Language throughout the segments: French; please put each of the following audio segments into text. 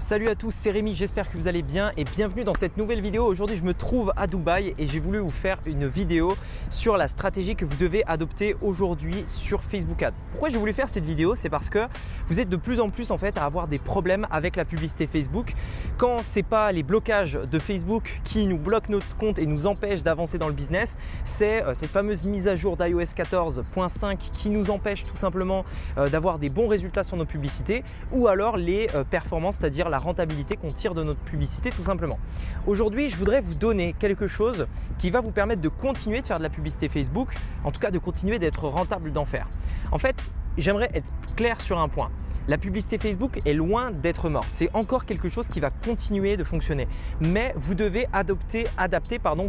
Salut à tous, c'est Rémi, j'espère que vous allez bien et bienvenue dans cette nouvelle vidéo. Aujourd'hui, je me trouve à Dubaï et j'ai voulu vous faire une vidéo sur la stratégie que vous devez adopter aujourd'hui sur Facebook Ads. Pourquoi j'ai voulu faire cette vidéo? C'est parce que vous êtes de plus en plus à avoir des problèmes avec la publicité Facebook. Quand ce n'est pas les blocages de Facebook qui nous bloquent notre compte et nous empêchent d'avancer dans le business, c'est cette fameuse mise à jour d'iOS 14.5 qui nous empêche tout simplement d'avoir des bons résultats sur nos publicités ou alors les performances, c'est-à-dire la rentabilité qu'on tire de notre publicité tout simplement. Aujourd'hui, je voudrais vous donner quelque chose qui va vous permettre de continuer de faire de la publicité Facebook, en tout cas de continuer d'être rentable d'en faire. En fait, j'aimerais être clair sur un point. La publicité Facebook est loin d'être morte. C'est encore quelque chose qui va continuer de fonctionner. Mais vous devez adapter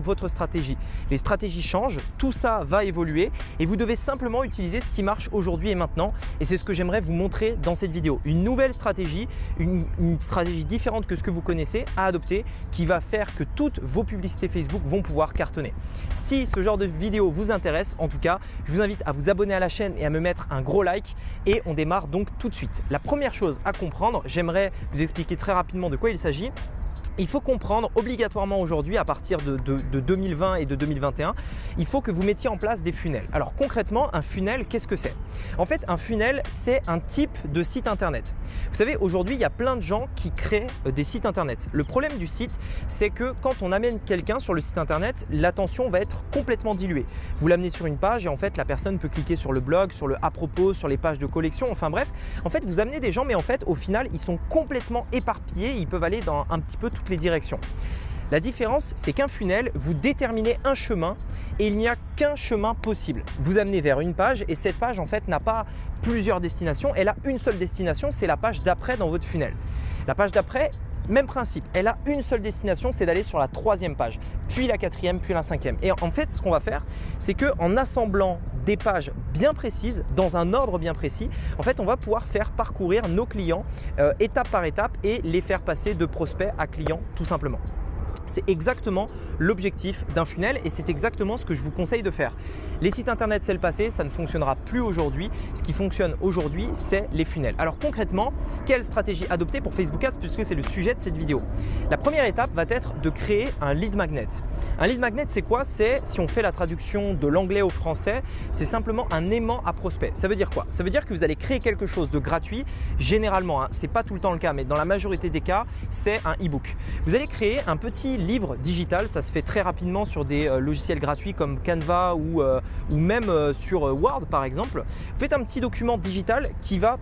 votre stratégie. Les stratégies changent, tout ça va évoluer et vous devez simplement utiliser ce qui marche aujourd'hui et maintenant. Et c'est ce que j'aimerais vous montrer dans cette vidéo. Une nouvelle stratégie, une stratégie différente que ce que vous connaissez à adopter qui va faire que toutes vos publicités Facebook vont pouvoir cartonner. Si ce genre de vidéo vous intéresse, en tout cas, je vous invite à vous abonner à la chaîne et à me mettre un gros like et on démarre donc tout de suite. La première chose à comprendre, j'aimerais vous expliquer très rapidement de quoi il s'agit. Il faut comprendre obligatoirement aujourd'hui, à partir de 2020 et de 2021, il faut que vous mettiez en place des funnels. Alors concrètement, un funnel, qu'est-ce que c'est? En fait, un funnel, c'est un type de site internet. Vous savez, aujourd'hui, il y a plein de gens qui créent des sites internet. Le problème du site, c'est que quand on amène quelqu'un sur le site internet, l'attention va être complètement diluée. Vous l'amenez sur une page et en fait, la personne peut cliquer sur le blog, sur le à propos, sur les pages de collection, enfin bref. En fait, vous amenez des gens, mais en fait, au final, ils sont complètement éparpillés. Ils peuvent aller dans un petit peu toutes les directions. La différence, c'est qu'un funnel, vous déterminez un chemin et il n'y a qu'un chemin possible. Vous amenez vers une page et cette page en fait n'a pas plusieurs destinations, elle a une seule destination, c'est la page d'après dans votre funnel. La page d'après, même principe, elle a une seule destination, c'est d'aller sur la troisième page, puis la quatrième, puis la cinquième. Et en fait, ce qu'on va faire, c'est qu'en assemblant des pages bien précises, dans un ordre bien précis, en fait, on va pouvoir faire parcourir nos clients étape par étape et les faire passer de prospect à client tout simplement. C'est exactement l'objectif d'un funnel et c'est exactement ce que je vous conseille de faire. Les sites internet, c'est le passé, ça ne fonctionnera plus aujourd'hui. Ce qui fonctionne aujourd'hui, c'est les funnels. Alors concrètement, quelle stratégie adopter pour Facebook Ads puisque c'est le sujet de cette vidéo? La première étape va être de créer un lead magnet. Un lead magnet, c'est quoi? C'est, si on fait la traduction de l'anglais au français, c'est simplement un aimant à prospect. Ça veut dire quoi? Ça veut dire que vous allez créer quelque chose de gratuit. Généralement, ce n'est pas tout le temps le cas, mais dans la majorité des cas, c'est un e-book. Vous allez créer un petit livre digital, ça se fait très rapidement sur des logiciels gratuits comme Canva ou même sur Word par exemple. Vous faites un petit document digital qui va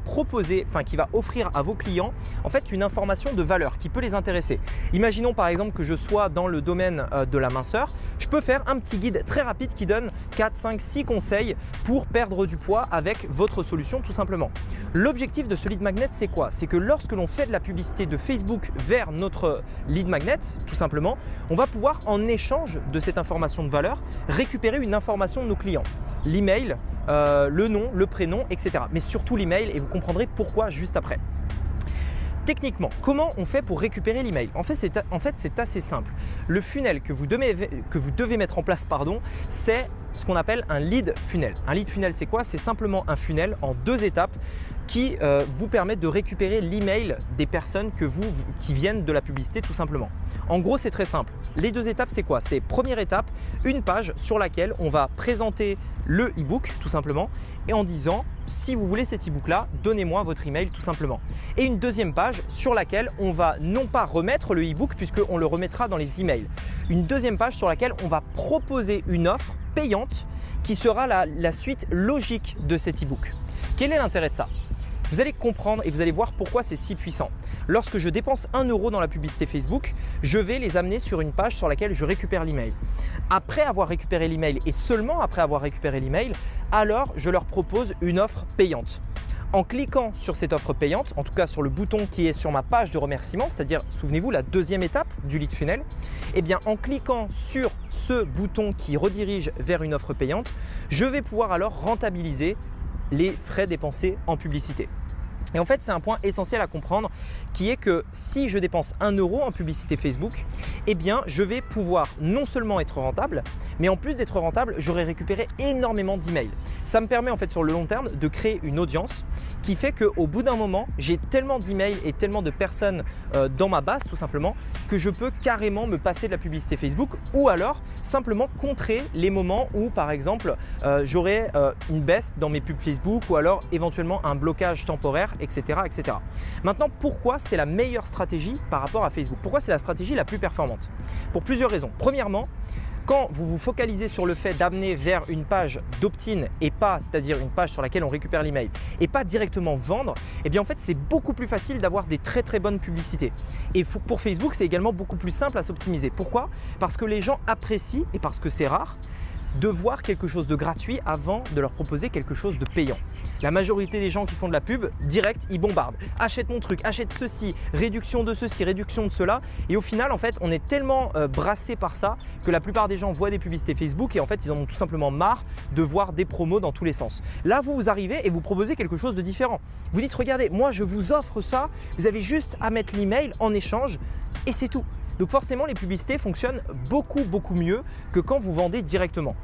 offrir à vos clients en fait une information de valeur qui peut les intéresser. Imaginons par exemple que je sois dans le domaine de la minceur, je peux faire un petit guide très rapide qui donne 4, 5, 6 conseils pour perdre du poids avec votre solution tout simplement. L'objectif de ce lead magnet, c'est quoi? C'est que lorsque l'on fait de la publicité de Facebook vers notre lead magnet, tout simplement, on va pouvoir, en échange de cette information de valeur, récupérer une information de nos clients. L'email, le nom, le prénom, etc. Mais surtout l'email et vous comprendrez pourquoi juste après. Techniquement, comment on fait pour récupérer l'email? En fait, c'est assez simple. Le funnel que vous devez mettre en place, c'est ce qu'on appelle un lead funnel. Un lead funnel, c'est quoi? C'est simplement un funnel en 2 étapes qui vous permettent de récupérer l'email des personnes qui viennent de la publicité tout simplement. En gros, c'est très simple. Les 2 étapes, c'est quoi? C'est première étape, une page sur laquelle on va présenter le e-book tout simplement et en disant si vous voulez cet e-book là, donnez-moi votre email tout simplement. Et une deuxième page sur laquelle on va non pas remettre le e-book puisqu'on le remettra dans les emails. Une deuxième page sur laquelle on va proposer une offre payante qui sera la suite logique de cet e-book. Quel est l'intérêt de ça? Vous allez comprendre et vous allez voir pourquoi c'est si puissant. Lorsque je dépense 1 € dans la publicité Facebook, je vais les amener sur une page sur laquelle je récupère l'email. Après avoir récupéré l'email et seulement après avoir récupéré l'email, alors je leur propose une offre payante. En cliquant sur cette offre payante, en tout cas sur le bouton qui est sur ma page de remerciement, c'est-à-dire, souvenez-vous, la deuxième étape du lead funnel, eh bien en cliquant sur ce bouton qui redirige vers une offre payante, je vais pouvoir alors rentabiliser les frais dépensés en publicité. Et en fait, c'est un point essentiel à comprendre qui est que si je dépense 1 euro en publicité Facebook, eh bien, je vais pouvoir non seulement être rentable, mais en plus d'être rentable, j'aurai récupéré énormément d'emails. Ça me permet en fait sur le long terme de créer une audience qui fait qu'au bout d'un moment, j'ai tellement d'emails et tellement de personnes dans ma base tout simplement que je peux carrément me passer de la publicité Facebook ou alors simplement contrer les moments où par exemple j'aurai une baisse dans mes pubs Facebook ou alors éventuellement un blocage temporaire, etc., etc. Maintenant, pourquoi c'est la meilleure stratégie par rapport à Facebook? Pourquoi c'est la stratégie la plus performante? Pour plusieurs raisons. Premièrement, quand vous vous focalisez sur le fait d'amener vers une page d'opt-in et pas, c'est-à-dire une page sur laquelle on récupère l'email et pas directement vendre, eh bien en fait c'est beaucoup plus facile d'avoir des très très bonnes publicités. Et pour Facebook, c'est également beaucoup plus simple à s'optimiser. Pourquoi? Parce que les gens apprécient et parce que c'est rare de voir quelque chose de gratuit avant de leur proposer quelque chose de payant. La majorité des gens qui font de la pub, direct, ils bombardent. Achète mon truc, achète ceci, réduction de ceci, réduction de cela. Et au final, en fait, on est tellement brassé par ça que la plupart des gens voient des publicités Facebook et en fait, ils en ont tout simplement marre de voir des promos dans tous les sens. Là, vous arrivez et vous proposez quelque chose de différent. Vous dites, regardez, moi, je vous offre ça. Vous avez juste à mettre l'email en échange et c'est tout. Donc forcément, les publicités fonctionnent beaucoup mieux que quand vous vendez directement.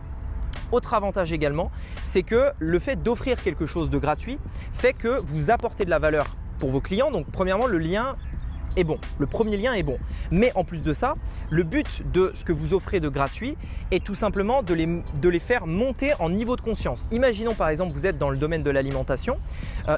Autre avantage également, c'est que le fait d'offrir quelque chose de gratuit fait que vous apportez de la valeur pour vos clients. Donc premièrement, le lien est bon, le premier lien est bon. Mais en plus de ça, le but de ce que vous offrez de gratuit est tout simplement de les faire monter en niveau de conscience. Imaginons par exemple, vous êtes dans le domaine de l'alimentation,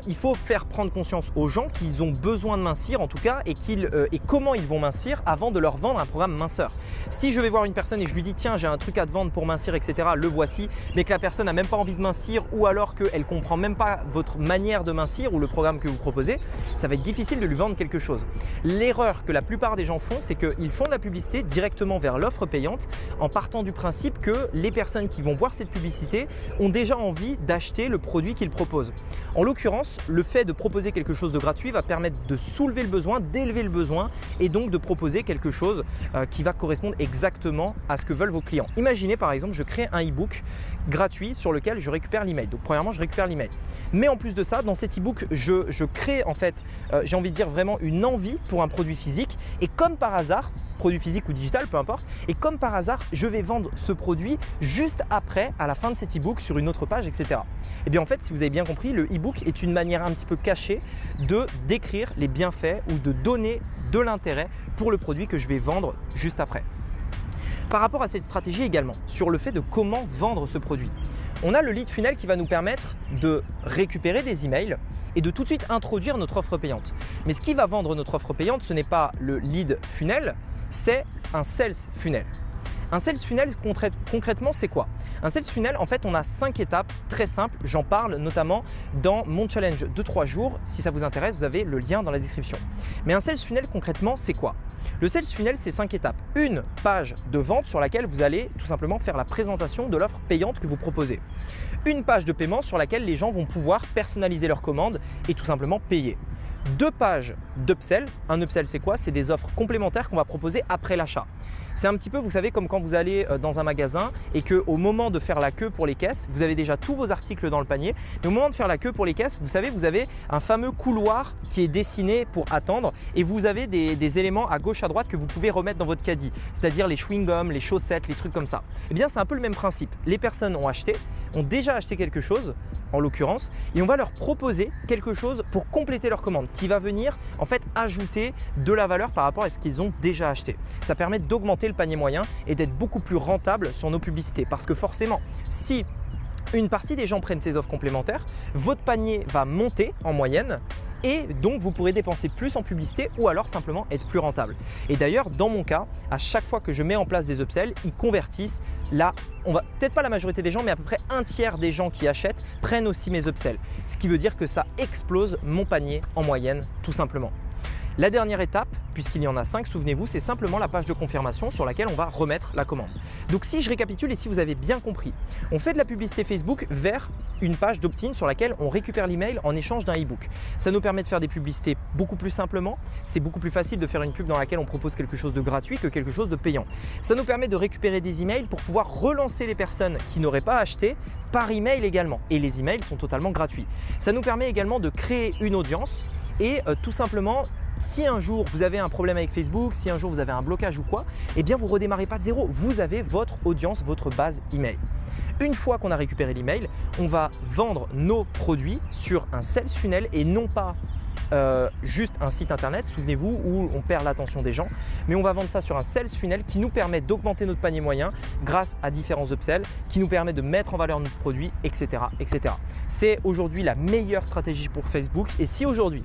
il faut faire prendre conscience aux gens qu'ils ont besoin de mincir en tout cas et comment ils vont mincir avant de leur vendre un programme minceur. Si je vais voir une personne et je lui dis tiens j'ai un truc à te vendre pour mincir etc, le voici, mais que la personne n'a même pas envie de mincir ou alors qu'elle ne comprend même pas votre manière de mincir ou le programme que vous proposez, ça va être difficile de lui vendre quelque chose. L'erreur que la plupart des gens font, c'est qu'ils font de la publicité directement vers l'offre payante en partant du principe que les personnes qui vont voir cette publicité ont déjà envie d'acheter le produit qu'ils proposent. En l'occurrence, le fait de proposer quelque chose de gratuit va permettre de soulever le besoin, d'élever le besoin et donc de proposer quelque chose qui va correspondre exactement à ce que veulent vos clients. Imaginez par exemple, je crée un e-book gratuit sur lequel je récupère l'email. Donc premièrement, je récupère l'email. Mais en plus de ça, dans cet e-book, je crée en fait, j'ai envie de dire vraiment une envie pour un produit physique et comme par hasard, produit physique ou digital, peu importe, et comme par hasard, je vais vendre ce produit juste après, à la fin de cet e-book sur une autre page, etc. Et bien en fait, si vous avez bien compris, le e-book est une manière un petit peu cachée de décrire les bienfaits ou de donner de l'intérêt pour le produit que je vais vendre juste après. Par rapport à cette stratégie également, sur le fait de comment vendre ce produit, on a le lead funnel qui va nous permettre de récupérer des emails et de tout de suite introduire notre offre payante. Mais ce qui va vendre notre offre payante, ce n'est pas le lead funnel, c'est un sales funnel. Un sales funnel, concrètement, c'est quoi? Un sales funnel, en fait, on a 5 étapes très simples. J'en parle notamment dans mon challenge de 3 jours. Si ça vous intéresse, vous avez le lien dans la description. Mais un sales funnel, concrètement, c'est quoi? Le sales funnel, c'est 5 étapes. Une page de vente sur laquelle vous allez tout simplement faire la présentation de l'offre payante que vous proposez. Une page de paiement sur laquelle les gens vont pouvoir personnaliser leur commande et tout simplement payer. 2 pages d'upsell. Un upsell, c'est quoi? C'est des offres complémentaires qu'on va proposer après l'achat. C'est un petit peu, vous savez, comme quand vous allez dans un magasin et qu'au moment de faire la queue pour les caisses, vous avez déjà tous vos articles dans le panier. Mais au moment de faire la queue pour les caisses, vous savez, vous avez un fameux couloir qui est dessiné pour attendre et vous avez des éléments à gauche, à droite que vous pouvez remettre dans votre caddie, c'est-à-dire les chewing-gums, les chaussettes, les trucs comme ça. Eh bien, c'est un peu le même principe. Les personnes ont déjà acheté quelque chose, en l'occurrence, et on va leur proposer quelque chose pour compléter leur commande qui va venir en fait ajouter de la valeur par rapport à ce qu'ils ont déjà acheté. Ça permet d'augmenter le panier moyen et d'être beaucoup plus rentable sur nos publicités parce que forcément, si une partie des gens prennent ces offres complémentaires, votre panier va monter en moyenne et donc vous pourrez dépenser plus en publicité ou alors simplement être plus rentable. Et d'ailleurs, dans mon cas, à chaque fois que je mets en place des upsells, ils convertissent. Là, peut-être pas la majorité des gens, mais à peu près un tiers des gens qui achètent prennent aussi mes upsells. Ce qui veut dire que ça explose mon panier en moyenne, tout simplement. La dernière étape, puisqu'il y en a 5, souvenez-vous, c'est simplement la page de confirmation sur laquelle on va remettre la commande. Donc si je récapitule et si vous avez bien compris, on fait de la publicité Facebook vers une page d'opt-in sur laquelle on récupère l'email en échange d'un e-book. Ça nous permet de faire des publicités beaucoup plus simplement. C'est beaucoup plus facile de faire une pub dans laquelle on propose quelque chose de gratuit que quelque chose de payant. Ça nous permet de récupérer des emails pour pouvoir relancer les personnes qui n'auraient pas acheté par email également. Et les emails sont totalement gratuits. Ça nous permet également de créer une audience et tout simplement, si un jour vous avez un problème avec Facebook, si un jour vous avez un blocage ou quoi, eh bien vous ne redémarrez pas de zéro. Vous avez votre audience, votre base email. Une fois qu'on a récupéré l'email, on va vendre nos produits sur un sales funnel et non pas juste un site internet, souvenez-vous, où on perd l'attention des gens, mais on va vendre ça sur un sales funnel qui nous permet d'augmenter notre panier moyen grâce à différents upsells, qui nous permet de mettre en valeur notre produit, etc. etc. C'est aujourd'hui la meilleure stratégie pour Facebook et si aujourd'hui,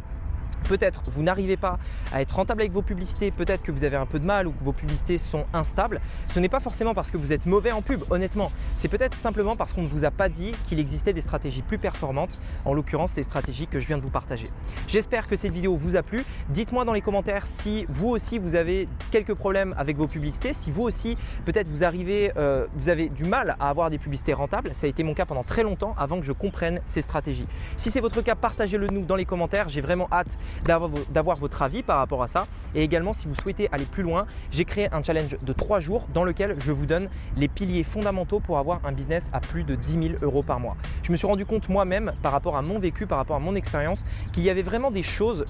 peut-être vous n'arrivez pas à être rentable avec vos publicités, peut-être que vous avez un peu de mal ou que vos publicités sont instables, ce n'est pas forcément parce que vous êtes mauvais en pub, honnêtement. C'est peut-être simplement parce qu'on ne vous a pas dit qu'il existait des stratégies plus performantes, en l'occurrence les stratégies que je viens de vous partager. J'espère que cette vidéo vous a plu. Dites-moi dans les commentaires si vous aussi vous avez quelques problèmes avec vos publicités, si vous aussi peut-être vous avez du mal à avoir des publicités rentables. Ça a été mon cas pendant très longtemps avant que je comprenne ces stratégies. Si c'est votre cas, partagez-le nous dans les commentaires. J'ai vraiment hâte d'avoir votre avis par rapport à ça et également si vous souhaitez aller plus loin, j'ai créé un challenge de 3 jours dans lequel je vous donne les piliers fondamentaux pour avoir un business à plus de 10 000 € par mois. Je me suis rendu compte moi-même par rapport à mon vécu, par rapport à mon expérience qu'il y avait vraiment des choses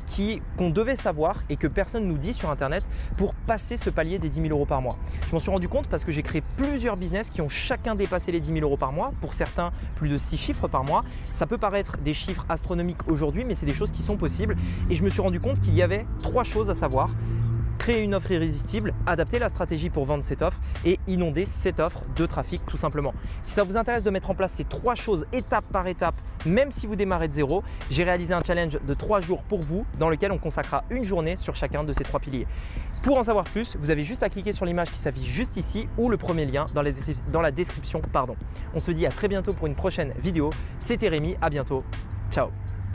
qu'on devait savoir et que personne nous dit sur internet pour passer ce palier des 10 000 € par mois. Je m'en suis rendu compte parce que j'ai créé plusieurs business qui ont chacun dépassé les 10 000 € par mois, pour certains plus de 6 chiffres par mois. Ça peut paraître des chiffres astronomiques aujourd'hui mais c'est des choses qui sont possibles. Et je me suis rendu compte qu'il y avait 3 choses à savoir. Créer une offre irrésistible, adapter la stratégie pour vendre cette offre et inonder cette offre de trafic tout simplement. Si ça vous intéresse de mettre en place ces 3 choses étape par étape, même si vous démarrez de zéro, j'ai réalisé un challenge de 3 jours pour vous dans lequel on consacrera une journée sur chacun de ces 3 piliers. Pour en savoir plus, vous avez juste à cliquer sur l'image qui s'affiche juste ici ou le premier lien dans la description. On se dit à très bientôt pour une prochaine vidéo. C'était Rémi, à bientôt. Ciao.